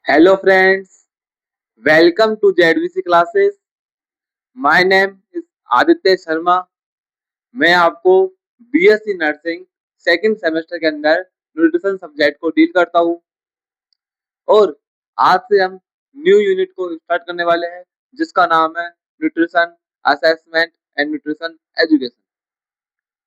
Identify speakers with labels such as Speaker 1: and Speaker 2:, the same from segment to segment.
Speaker 1: Hello friends, welcome to ZVC classes. My name is Aditya Sharma. मैं आपको BSc nursing second semester के अंदर nutrition subject को डील करता हूँ और आज से हम न्यू यूनिट को स्टार्ट करने वाले हैं जिसका नाम है nutrition assessment and nutrition education.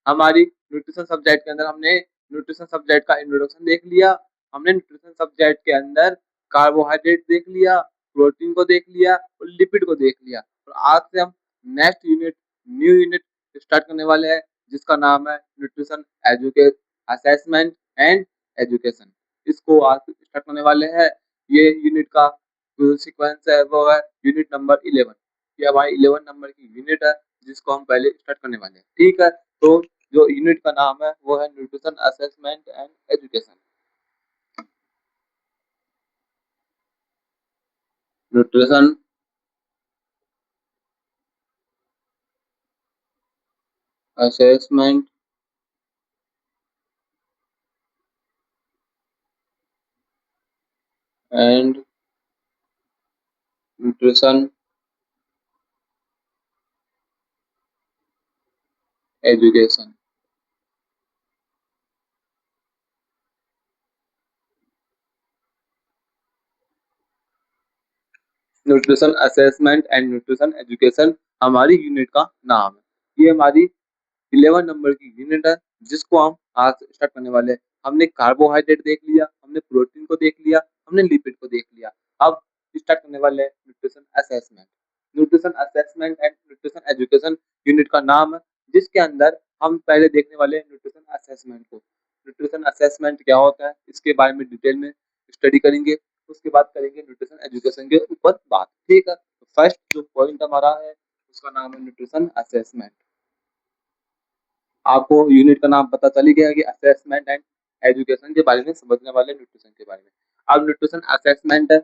Speaker 1: हमारी न्यूट्रिशन सब्जेक्ट के अंदर हमने न्यूट्रिशन सब्जेक्ट का इंट्रोडक्शन देख लिया. हमने न्यूट्रिशन सब्जेक्ट के अंदर कार्बोहाइड्रेट देख लिया, प्रोटीन को देख लिया और लिपिड को देख लिया. और आज से हम next unit new unit start करने वाले हैं जिसका नाम है न्यूट्रिशन एजुके असेसमेंट एंड एजुकेशन. इसको आज स्टार्ट करने वाले हैं. ये यूनिट का सीक्वेंस है वो है यूनिट नंबर 11. ये हमारी 11 नंबर की यूनिट है जिसको हम पहले स्टार्ट करने वाले हैं. ठीक है, तो जो यूनिट का नाम है वो है nutrition assessment and education. Nutrition assessment and nutrition education. Nutrition assessment and nutrition education हमारी यूनिट का नाम है. ये हमारी 11 नंबर की यूनिट है जिसको हम आज स्टार्ट करने वाले हैं. हमने कार्बोहाइड्रेट देख लिया, हमने प्रोटीन को देख लिया, हमने लिपिड को देख लिया. अब स्टार्ट करने वाले हैं nutrition assessment. Nutrition assessment and nutrition education unit का नाम है जिसके अंदर हम पहले देखने वाले हैं न्यूट्रिशन असेसमेंट को. न्यूट्रिशन असेसमेंट क्या होता है इसके बारे में डिटेल में स्टडी करेंगे. उसके बाद करेंगे न्यूट्रिशन एजुकेशन के ऊपर बात. ठीक है, तो फर्स्ट जो पॉइंट हमारा है उसका नाम है न्यूट्रिशन असेसमेंट. आपको यूनिट का नाम पता चल ही गया कि असेसमेंट एंड एजुकेशन के बारे में समझने वाले न्यूट्रिशन के बारे में. अब न्यूट्रिशन असेसमेंट है,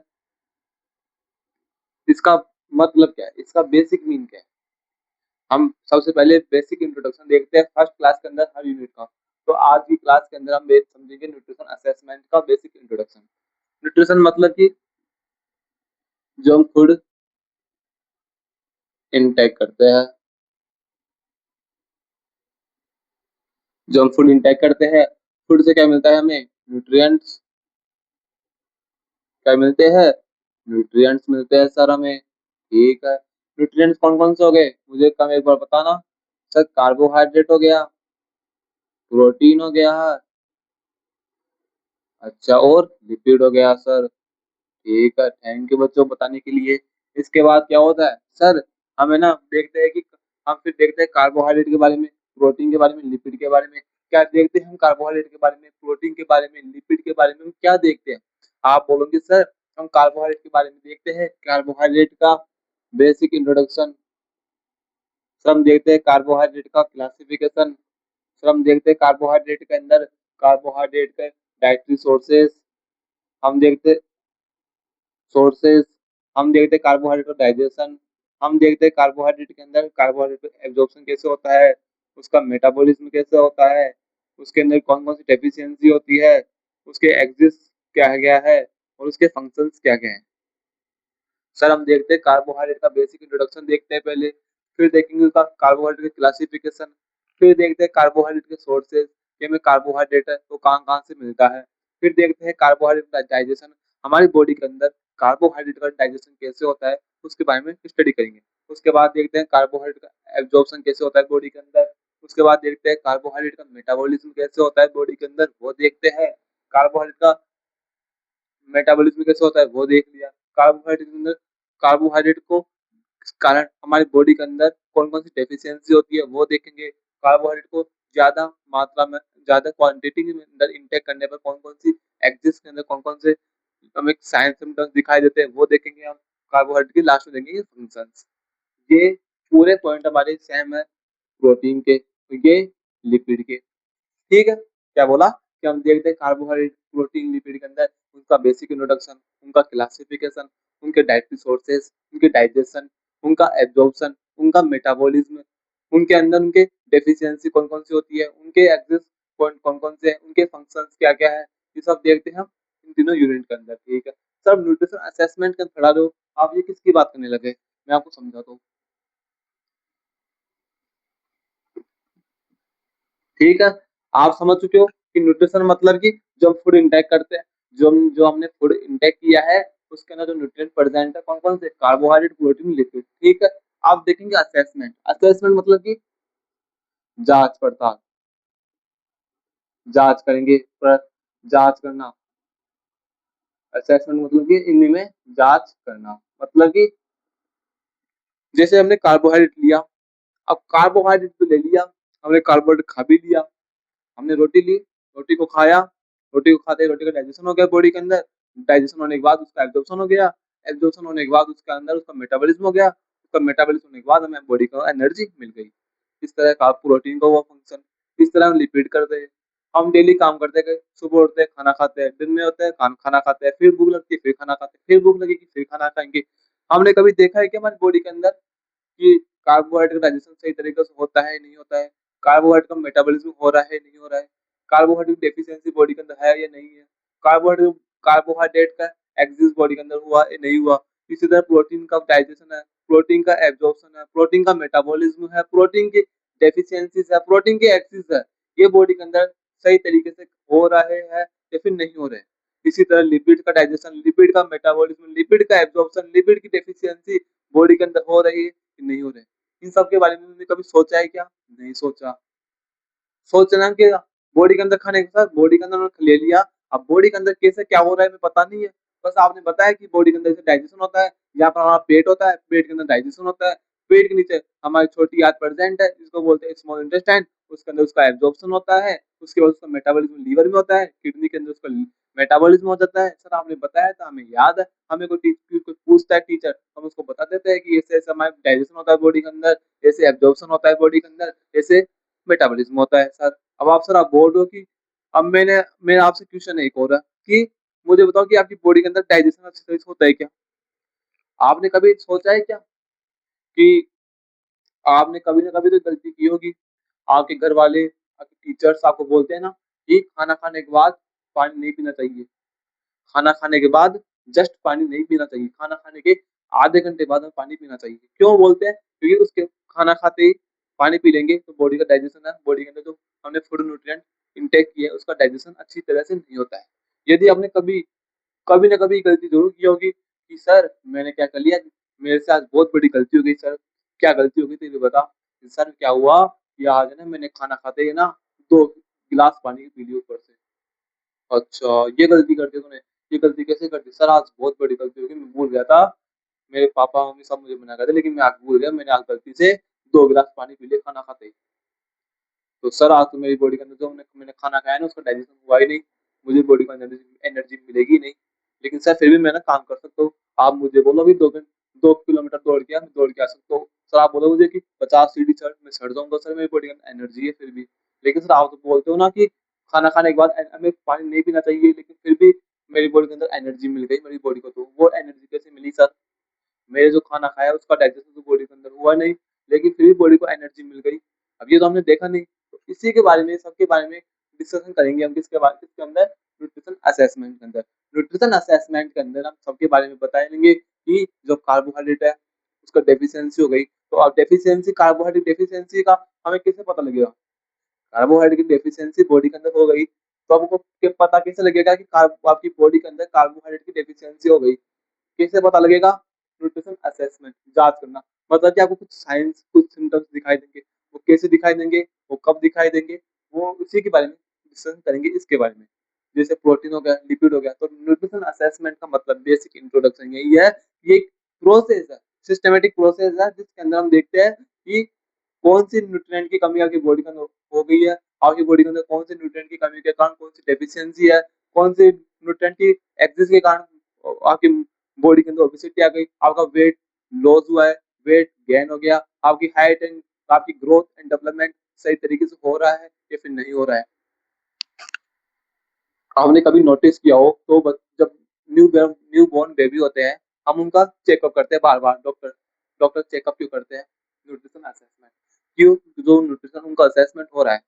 Speaker 1: इसका मतलब क्या है, इसका बेसिक मीन क्या है. हम सबसे पहले बेसिक इंट्रोडक्शन देखते हैं फर्स्ट क्लास के अंदर हर यूनिट का. तो आज की क्लास के अंदर हम समझेंगे न्यूट्रिशन असेसमेंट का बेसिक इंट्रोडक्शन. न्यूट्रिशन मतलब कि जो हम फूड इनटेक करते हैं, जो हम फूड इनटेक करते हैं, फूड से क्या मिलता है हमें, न्यूट्रिएंट्स. क्या मिलते हैं, न्यूट्रिएंट्स मिलते हैं सर हमें. ठीक है, न्यूट्रिएंट्स कौन कौन से हो गए मुझे कम एक बार बताना. सर कार्बोहाइड्रेट हो गया, प्रोटीन हो गया, अच्छा, और लिपिड हो गया सर. ठीक है, थैंक यू बच्चों बताने के लिए. इसके बाद क्या होता है सर, हमें ना देखते हैं कि हम फिर देखते हैं कार्बोहाइड्रेट के बारे में, प्रोटीन के बारे में, लिपिड के बारे में. क्या देखते हैं हम कार्बोहाइड्रेट के बारे में, प्रोटीन के बारे में, लिपिड के बारे में हम क्या देखते हैं. आप बोलोगे सर हम कार्बोहाइड्रेट के बारे में देखते हैं कार्बोहाइड्रेट का बेसिक इंट्रोडक्शन. सर हम देखते हैं कार्बोहाइड्रेट का क्लासिफिकेशन. सर हम देखते हैं कार्बोहाइड्रेट के अंदर कार्बोहाइड्रेट के डाइटरी सोर्सेस. हम देखते सोर्सेस, हम देखते हैं कार्बोहाइड्रेट का डाइजेशन. हम देखते हैं कार्बोहाइड्रेट के अंदर कार्बोहाइड्रेट एब्जॉर्प्शन कैसे होता है, उसका मेटाबॉलिज्म कैसे होता है, उसके अंदर कौन कौन सी डेफिशिएंसी होती है, उसके एक्सिस क्या क्या है और उसके फंक्शंस क्या क्या हैं. सर हम देखते हैं कार्बोहाइड्रेट का बेसिक इंट्रोडक्शन देखते हैं पहले, फिर देखेंगे उसका कार्बोहाइड्रेट के क्लासिफिकेशन, फिर देखते हैं कार्बोहाइड्रेट के सोर्सेज कि हमें कार्बोहाइड्रेट है वो कहाँ कहाँ से मिलता है, फिर देखते हैं कार्बोहाइड्रेट का डाइजेशन, हमारी बॉडी के अंदर कार्बोहाइड्रेट का डाइजेशन कैसे होता है उसके बारे में स्टडी करेंगे. उसके बाद देखते हैं कार्बोहाइड्रेट का एब्जॉर्प्शन कैसे होता है बॉडी के अंदर. उसके बाद देखते हैं कार्बोहाइड्रेट का मेटाबॉलिज्म कैसे होता है बॉडी के अंदर, वो देखते हैं. कार्बोहाइड्रेट का मेटाबॉलिज्म कैसे होता है वो देख लिया. कार्बोहाइड्रेट के अंदर कार्बोहाइड्रेट को कारण हमारी बॉडी के अंदर कौन कौन सी डेफिशिएंसी होती है वो देखेंगे. कार्बोहाइड्रेट को ज्यादा मात्रा में, ज्यादा क्वांटिटी के अंदर इंटेक करने पर कौन कौन सी एक्सिस के अंदर कौन कौन से हमें साइंस सिम्टम्स दिखाई देते हैं वो देखेंगे हम. कार्बोहाइड्रेट के लास्ट में देखेंगे फंक्शंस. ये पूरे पॉइंट हमारे सेम है प्रोटीन के, ये लिपिड के. ठीक है, क्या बोला कि हम देखते हैं कार्बोहाइड्रेट, प्रोटीन, लिपिड के अंदर उनका बेसिक इंट्रोडक्शन, उनका क्लासिफिकेशन, उनके डाइटरी सोर्सेस, उनके डाइजेशन, उनका एब्जॉर्प्शन, उनका मेटाबॉलिज्म, उनके अंदर उनके डेफिशिएंसी कौन कौन सी होती है, उनके एक्सिस पॉइंट कौन कौन से हैं, उनके फंक्शंस क्या क्या है, ये सब देखते हैं हम इन तीनों यूनिट के अंदर, ठीक है। सर न्यूट्रिशन असेसमेंट का खड़ा रहो, आप ये किसकी बात करने लगे? मैं आपको समझाता हूँ। ठीक है, आप समझ चुके हो कि न्यूट्रिशन मतलब कि जो हम फूड इंटेक करते हैं, जो हमने फूड इंटेक किया है, उसके अंदर जो न्यूट्रिएंट प्रेजेंट है कौन कौन से, कार्बोहाइड्रेट, प्रोटीन, लिपिड, ठीक है। आप देखेंगे असेसमेंट, असेसमेंट मतलब कि जांच पड़ताल, जांच करेंगे, जांच करना। असेसमेंट मतलब कि हिंदी में जांच करना, मतलब कि जैसे हमने कार्बोहाइड्रेट लिया, अब कार्बोहाइड्रेट तो ले लिया, हमने कार्बोहाइड्रेट खा भी लिया, हमने रोटी ली, रोटी को खाया, रोटी को खाते ही रोटी का डाइजेशन हो गया बॉडी के अंदर, डाइजेशन होने के बाद उसका एब्जॉर्प्शन हो गया, एब्जॉर्प्शन होने के बाद उसके अंदर उसका मेटाबॉलिज्म हो गया, उसका मेटाबॉलिज्म होने के बाद हमें बॉडी को एनर्जी मिल गई। इस तरह का प्रोटीन का हुआ फंक्शन। इस तरह हम लिपिड करते हैं, हम डेली काम करते हैं, सुबह उठते हैं, खाना खाते हैं, दिन में होते हैं, खाना खाते हैं, फिर भूख लगती है, फिर खाना खाते हैं, फिर भूख लगेगी, फिर खाना खाएंगे। हमने कभी देखा है कि हमारी बॉडी के अंदर कि कार्बोहाइड्रेट का डाइजेशन सही तरीके से होता है नहीं होता है, कार्बोहाइड्रेट का मेटाबॉलिज्म हो रहा है नहीं हो रहा है, कार्बोहाइड्रेट डेफिशिएंसी बॉडी के अंदर है या नहीं है, कार्बोहाइड्रेट कार्बोहाइड्रेट का एक्सिस बॉडी के अंदर हुआ या नहीं हुआ। इसी तरह प्रोटीन का डाइजेशन है, प्रोटीन का एब्जॉर्प्शन है, प्रोटीन का मेटाबॉलिज्म है, प्रोटीन की डेफिशिएंसीज है, प्रोटीन की एक्सिस है, ये बॉडी के अंदर सही तरीके से हो रहे हैं या फिर नहीं हो रहे। इसी तरह लिपिड का डाइजेशन, लिपिड का मेटाबॉलिज्म, लिपिड का एब्जॉर्प्शन, लिपिड की डेफिशिएंसी बॉडी के अंदर हो रही है कि नहीं हो रहे। इन सब के बारे में तुमने कभी सोचा है क्या? नहीं सोचा। सोचना कि बॉडी के अंदर खाने के साथ बॉडी के अंदर उन्होंने ले लिया, अब बॉडी के अंदर कैसे क्या हो रहा है हमें पता नहीं है। बस आपने बताया कि बॉडी के अंदर जैसे डाइजेशन होता है, यहाँ पर हमारा पेट होता है, पेट के अंदर डाइजेशन होता है, पेट के नीचे हमारी छोटी आंत प्रेजेंट है जिसको बोलते हैं स्मॉल इंटेस्टाइन, उसके अंदर उसका एब्जॉर्प्शन होता है, उसके बाद उसका मेटाबॉलिज्म लीवर में होता है, किडनी के अंदर उसका मेटाबॉलिज्म हो जाता है। सर आपने बताया था, हमें याद है, हमें कोई पूछता है टीचर, हम उसको बता देते हैं कि ऐसे ऐसे हमारे डाइजेशन होता है बॉडी के अंदर, ऐसे एब्जॉर्प्शन होता है बॉडी के अंदर, ऐसे मेटाबॉलिज्म होता है। सर अब आप सर आप बोल रहे हो कि अब मेरा आपसे क्वेश्चन एक और है कि मुझे बताओ कि आपकी बॉडी के अंदर डाइजेशन अच्छी तरह से होता है क्या? आपने कभी सोचा है क्या कि आपने कभी ना कभी तो गलती की होगी, आपके घर वाले, आपके टीचर्स आपको बोलते हैं ना कि खाना खाने के बाद पानी नहीं पीना चाहिए, खाना खाने के बाद जस्ट पानी नहीं पीना चाहिए, खाना खाने के आधे घंटे बाद हमें पानी पीना चाहिए। क्यों बोलते हैं? क्योंकि उसके खाना खाते ही पानी पी लेंगे तो बॉडी का डाइजेशन है, बॉडी के अंदर जो हमने फूड न्यूट्रिएंट इनटेक किया है उसका डाइजेशन अच्छी तरह से नहीं होता है। यदि आपने कभी कभी ना कभी गलती जरूर की होगी कि सर मैंने क्या कर लिया, मेरे से आज बहुत बड़ी गलती हो गई सर, क्या गलती हो गई तेरे बता। सर क्या हुआ कि आज है ना मैंने खाना खाते ही ना 2 गिलास पानी पी ली ऊपर से। अच्छा, ये गलती कर दी तूने, ये गलती कैसे कर दी? सर आज बहुत बड़ी गलती हो गई, मैं भूल गया था, मेरे पापा मम्मी सब मुझे मना कर थे लेकिन मैं आज भूल गया, मैंने आज गलती से 2 गिलास पानी पी लिया खाना खाते ही। तो सर आज तो मेरी बॉडी के अंदर जो मैंने खाना खाया ना उसका डाइजेशन हुआ ही नहीं, मुझे बॉडी को एनर्जी एनर्जी मिलेगी नहीं। लेकिन सर फिर भी मैं ना काम कर सकता हूँ, आप मुझे बोलो अभी 2 किलोमीटर दौड़ के मैं दौड़ के आ सकता हूँ। सर आप बोलो मुझे कि 50 सीढ़ी चढ़, मैं चढ़ जाऊंगा सर, मेरी बॉडी के अंदर एनर्जी है फिर भी। लेकिन सर आप तो बोलते हो ना कि खाना खाने के बाद हमें पानी नहीं पीना चाहिए, लेकिन फिर भी मेरी बॉडी के अंदर एनर्जी मिल गई मेरी बॉडी को, तो वो एनर्जी कैसे मिली सर? मैंने जो खाना खाया उसका डाइजेशन तो बॉडी के अंदर हुआ नहीं, लेकिन फिर भी बॉडी को एनर्जी मिल गई। अब ये तो हमने देखा नहीं, तो इसी के बारे में, सबके बारे में डिस्कशन करेंगे हम किसके अंदर, न्यूट्रिशन असेसमेंट के अंदर। न्यूट्रिशन असेसमेंट के अंदर हम सबके बारे में बताएंगे कि जो कार्बोहाइड्रेट है उसका डेफिशिएंसी हो गई, तो अब डेफिशिएंसी, कार्बोहाइड्रेट डेफिशिएंसी का हमें कैसे पता लगेगा? कार्बोहाइड्रेट की डेफिशिएंसी बॉडी के अंदर हो गई तो आपको पता कैसे लगेगा कि आपकी बॉडी के अंदर कार्बोहाइड्रेट की डेफिशिएंसी हो गई? कैसे पता लगेगा? न्यूट्रिशन असेसमेंट, जांच करना। मतलब कि आपको कुछ साइंस, कुछ सिम्टम्स दिखाई देंगे, वो कैसे दिखाई देंगे, वो कब दिखाई देंगे, वो उसी के बारे में डिस्कशन करेंगे, इसके बारे में। जैसे प्रोटीन हो गया, लिपिड हो गया, तो न्यूट्रिशन असेसमेंट का मतलब बेसिक इंट्रोडक्शन यही है, ये एक प्रोसेस है, सिस्टमेटिक प्रोसेस है जिसके अंदर हम देखते हैं कि कौन सी न्यूट्रिएंट की कमी आपकी बॉडी के अंदर हो गई है, आपकी बॉडी के अंदर कौन सी न्यूट्रिएंट की कमी के कारण कौन सी डेफिशिएंसी है, कौन सी न्यूट्रिएंट की एक्सेस के कारण आपकी बॉडी के अंदर ओबेसिटी आ गई, आपका वेट लॉस हुआ है, वेट गेन हो गया, आपकी हाइट एंड आपकी ग्रोथ एंड डेवलपमेंट सही तरीके से हो रहा है या फिर नहीं हो रहा है। आपने कभी नोटिस किया हो तो जब न्यू बॉर्न बेबी होते हैं, हम उनका चेकअप करते हैं बार बार, डॉक्टर डॉक्टर चेकअप क्यों करते हैं? Nutrition assessment. क्यों? जो न्यूट्रिशन उनका असेसमेंट हो रहा है,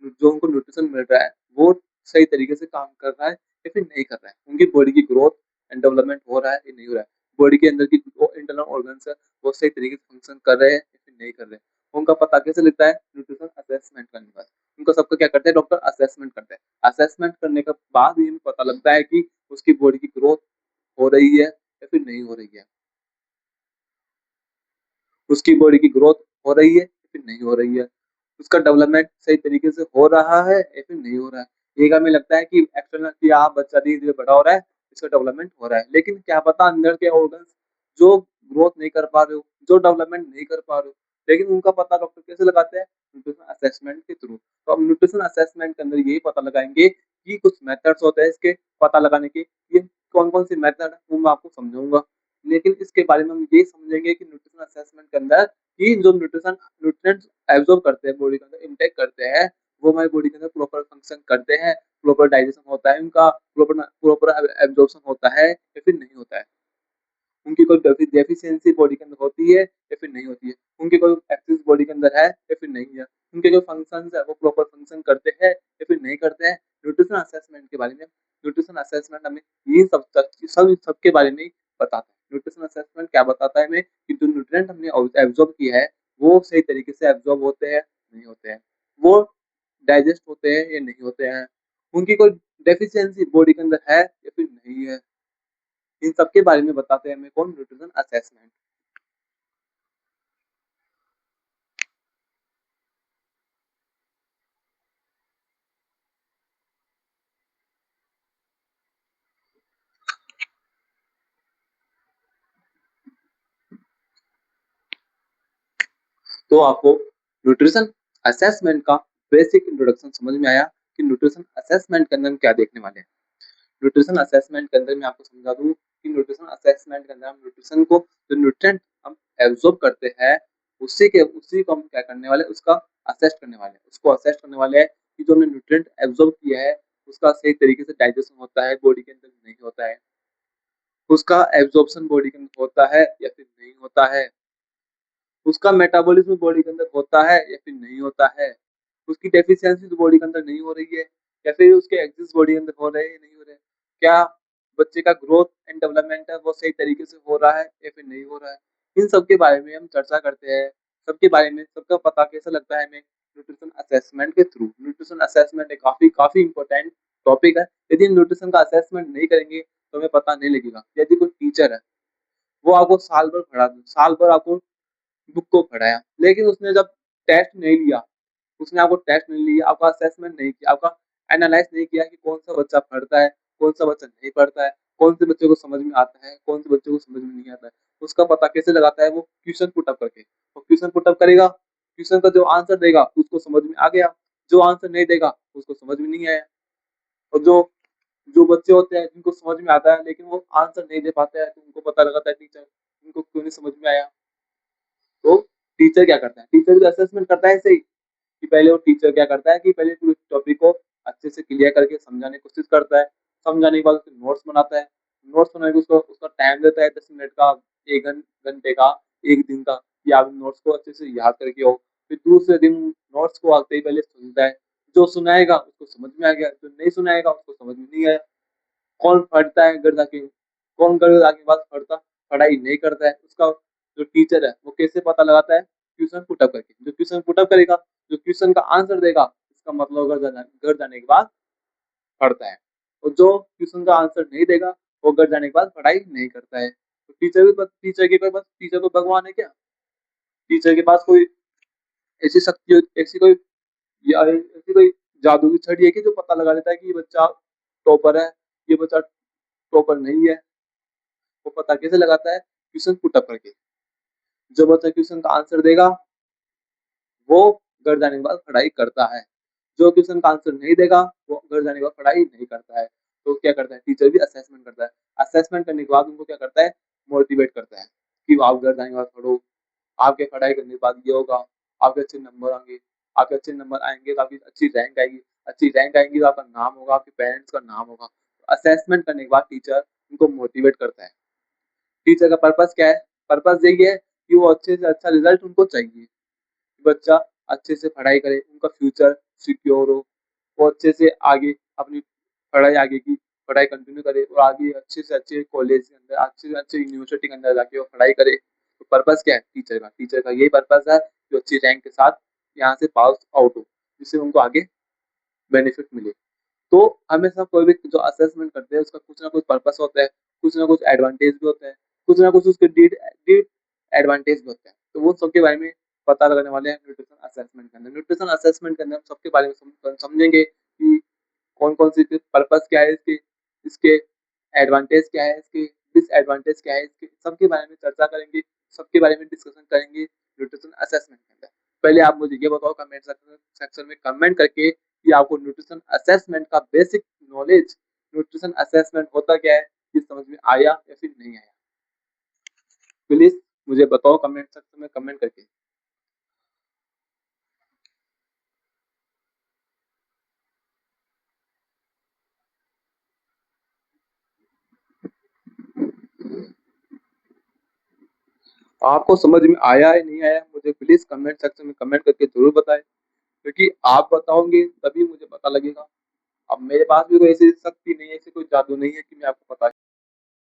Speaker 1: जो उनको न्यूट्रिशन मिल रहा है वो सही तरीके से काम कर रहा है या फिर नहीं कर रहा है, उनकी बॉडी की ग्रोथ एंड डेवलपमेंट हो रहा है या नहीं हो रहा है, बॉडी के अंदर की जो इंटरनल ऑर्गन्स है वो सही तरीके से फंक्शन कर रहे हैं या फिर नहीं कर रहे हैं। उनका पता कैसे लगता है? न्यूट्रिशन असेसमेंट करने के बाद। उनका सबका क्या करते हैं डॉक्टर? असेसमेंट करते हैं। असेसमेंट करने के बाद ही हमें पता लगता है कि उसकी बॉडी की ग्रोथ हो रही है या फिर नहीं हो रही है। उसकी बॉडी की ग्रोथ हो रही है या फिर नहीं हो रही है, उसका डेवलपमेंट सही तरीके से हो रहा है या फिर नहीं हो रहा है। एक हमें लगता है कि एक्सटर्नल कि हाँ बच्चा धीरे-धीरे बड़ा हो रहा है, इसका डेवलपमेंट हो रहा है, लेकिन क्या पता अंदर के ऑर्गन्स जो ग्रोथ नहीं कर पा रहे हो, जो डेवलपमेंट नहीं कर पा रहे हो, लेकिन उनका पता डॉक्टर कैसे लगाते हैं? न्यूट्रिशन असेसमेंट के थ्रू। तो हम न्यूट्रिशन असेसमेंट के अंदर यही पता लगाएँगे कि कुछ मेथड्स होते हैं इसके पता लगाने के, ये कौन-कौन से मेथड है वो मैं आपको समझाऊँगा। लेकिन इसके बारे में हम ये समझेंगे कि न्यूट्रिशन असेसमेंट के अंदर कि जो न्यूट्रिएंट्स एब्ज़ॉर्ब करते हैं बॉडी के अंदर इनटेक करते हैं, वो हमारी बॉडी के अंदर प्रॉपर फंक्शन करते हैं, प्रॉपर डाइजेशन होता है उनका, प्रॉपर एब्ज़ॉर्प्शन होता है या फिर नहीं होता है। उनकी कोई डेफिशिएंसी बॉडी के अंदर होती है या फिर नहीं होती है, उनकी कोई एक्सिस बॉडी के अंदर है या फिर नहीं है, उनके जो फंक्शंस है वो प्रॉपर फंक्शन करते हैं या फिर नहीं करते हैं। न्यूट्रिशन असेसमेंट के बारे में न्यूट्रिशन असेसमेंट हमें ये सबके बारे में ही बताता है। न्यूट्रिशन असेसमेंट क्या बताता है हमें कि जो न्यूट्रिएंट हमने एब्ज़ॉर्ब किया है, वो सही तरीके से एब्ज़ॉर्ब होते हैं, नहीं होते हैं। वो डाइजेस्ट होते हैं या नहीं होते हैं। उनकी कोई डेफिशिएंसी बॉडी के अंदर है या फिर नहीं है। इन सब के बारे में बताते हैं हमें कौन? Nutrition assessment. तो आपको न्यूट्रिशन असेसमेंट का बेसिक इंट्रोडक्शन समझ में आया कि न्यूट्रिशन असेसमेंट के अंदर हम क्या देखने वाले हैं। न्यूट्रिशन असेसमेंट के अंदर मैं आपको समझा दूँ कि न्यूट्रिशन असेसमेंट के अंदर हम न्यूट्रिशन को जो न्यूट्रिएंट हम एब्ज़ॉर्ब करते हैं, उसी को हम क्या करने वाले हैं, उसका असेस करने वाले हैं। उसको असेस करने वाले हैं कि जो हमने न्यूट्रिएंट एब्ज़ॉर्ब किया है, उसका सही तरीके से डाइजेशन होता है, बॉडी के अंदर नहीं होता है। उसका एब्ज़ॉर्प्शन बॉडी के अंदर होता है या फिर नहीं होता है। उसका मेटाबॉलिज्म बॉडी के अंदर होता है या फिर नहीं होता है, उसकी डेफिशिएंसी तो बॉडी के अंदर नहीं हो रही है या फिर उसके एक्सिस बॉडी के अंदर हो रहे हैं या नहीं हो रहे हैं। क्या बच्चे का ग्रोथ एंड डेवलपमेंट है वो सही तरीके से हो रहा है या फिर नहीं हो रहा है। इन सब के बारे में हम चर्चा करते हैं, सबके बारे में सबका पता कैसे लगता है हमें? न्यूट्रिशन असेसमेंट के थ्रू। न्यूट्रिशन असेसमेंट एक काफ़ी इम्पोर्टेंट टॉपिक है। यदि न्यूट्रिशन का असेसमेंट नहीं करेंगे तो हमें पता नहीं लगेगा। यदि कोई टीचर है, वो आपको साल भर आपको बुक को पढ़ाया, लेकिन उसने जब टेस्ट नहीं लिया, उसने आपको टेस्ट नहीं लिया, आपका असेसमेंट नहीं किया, आपका एनालाइज़ नहीं किया कि कौन-सा बच्चा पढ़ता है, कौन-सा बच्चा नहीं पढ़ता है, कौन से बच्चे को समझ में आता है, कौन से बच्चे को समझ में नहीं आता है। उसका पता कैसे लगाता है? वो क्वेश्चन पुट अप करके। वो क्वेश्चन पुट अप करेगा, क्वेश्चन का जो आंसर देगा उसको समझ में आ गया, जो आंसर नहीं देगा उसको समझ में नहीं आया। और जो जो बच्चे होते हैं जिनको समझ में आता है लेकिन वो आंसर नहीं दे पाते हैं, तो उनको पता लगाता है टीचर, उनको क्यों नहीं समझ में आया। तो टीचर क्या करता है? टीचर भी असेसमेंट करता है ऐसे ही कि पहले वो टीचर क्या करता है कि पहले पूरे टॉपिक को अच्छे से क्लियर करके समझाने की कोशिश करता है। समझाने के बाद उसके नोट्स बनाता है। नोट्स बना के उसको उसका टाइम देता है 10 मिनट का, 1 घंटे का, 1 दिन का कि आप नोट्स को अच्छे से याद करके आओ। फिर दूसरे दिन नोट्स को आते ही पहले सुनता है। जो सुनाएगा उसको समझ में आ गया, जो नहीं सुनाएगा उसको समझ में नहीं आया। कौन पढ़ता है घर जाके, कौन घर जाके बाद पढ़ाई नहीं करता है, उसका जो टीचर है वो कैसे पता लगाता है? क्वेश्चन पुट अप करके। जो क्वेश्चन पुट अप करेगा, जो क्वेश्चन का आंसर देगा, इसका मतलब घर जाने के बाद पढ़ता है। और जो क्वेश्चन का आंसर नहीं देगा, वो घर जाने के बाद पढ़ाई नहीं करता है। तो टीचर तो भगवान है क्या? टीचर के पास कोई ऐसी शक्ति ऐसी कोई या ऐसी कोई जादू की छड़ी है कि जो पता लगा देता है कि ये बच्चा टॉपर है, ये बच्चा टॉपर नहीं है। वो पता कैसे लगाता है? क्वेश्चन पुट अप करके। जो बच्चा क्वेश्चन का आंसर देगा, वो घर जाने के बाद पढ़ाई करता है। जो क्वेश्चन का आंसर नहीं देगा, वो घर जाने के बाद पढ़ाई नहीं करता है। तो क्या करता है? टीचर भी असेसमेंट करता है। असेसमेंट करने के बाद उनको क्या करता है? मोटिवेट करता है कि आप घर जाने के बाद पढ़ो, आपके पढ़ाई करने के बाद ये होगा, आपके अच्छे नंबर आएँगे, आपके अच्छे नंबर आएँगे तो आपकी अच्छी रैंक आएगी, अच्छी रैंक आएगी तो आपका नाम होगा, आपके पेरेंट्स का नाम होगा। असेसमेंट करने के बाद टीचर उनको मोटिवेट करता है। टीचर का पर्पस क्या है? पर्पस यही है कि वो अच्छे से अच्छा रिजल्ट उनको चाहिए। बच्चा अच्छे से पढ़ाई करे, उनका फ्यूचर सिक्योर हो, वो अच्छे से आगे अपनी पढ़ाई आगे की पढ़ाई कंटिन्यू करे और आगे अच्छे से अच्छे कॉलेज के अंदर, अच्छे से अच्छे यूनिवर्सिटी के अंदर जाके वो पढ़ाई करे। तो पर्पस क्या है टीचर का? टीचर का यही पर्पस है जो अच्छी रैंक के साथ यहाँ से पास आउट हो, जिससे उनको आगे बेनिफिट मिले। तो हमेशा कोई भी जो असेसमेंट करते हैं उसका कुछ ना कुछ पर्पस होता है, कुछ ना कुछ एडवांटेज भी होता है, कुछ ना कुछ उसके एडवांटेज भी होते हैं। तो वो सबके बारे में पता लगाने वाले हैं न्यूट्रिशन असेसमेंट के अंदर। न्यूट्रिशन असेसमेंट के अंदर हम सबके बारे में समझेंगे कि कौन-कौन सी पर्पस क्या है इसकी, इसके एडवांटेज क्या है, इसके डिसएडवांटेज क्या है, इसके सबके बारे में चर्चा करेंगे, सबके बारे में डिस्कशन करेंगे न्यूट्रिशन असेसमेंट के अंदर। पहले आप मुझे ये बताओ कमेंट सेक्शन में कमेंट करके कि आपको न्यूट्रिशन असेसमेंट का बेसिक नॉलेज, न्यूट्रिशन असेसमेंट होता क्या है, ये समझ में आया या फिर नहीं आया? प्लीज मुझे बताओ कमेंट सेक्शन में कमेंट करके। आपको समझ में आया या नहीं आया मुझे प्लीज कमेंट सेक्शन में कमेंट करके जरूर बताएं, क्योंकि आप बताओगे तभी मुझे पता लगेगा। अब मेरे पास भी कोई ऐसी शक्ति नहीं है, ऐसी कोई जादू नहीं है कि मैं आपको बता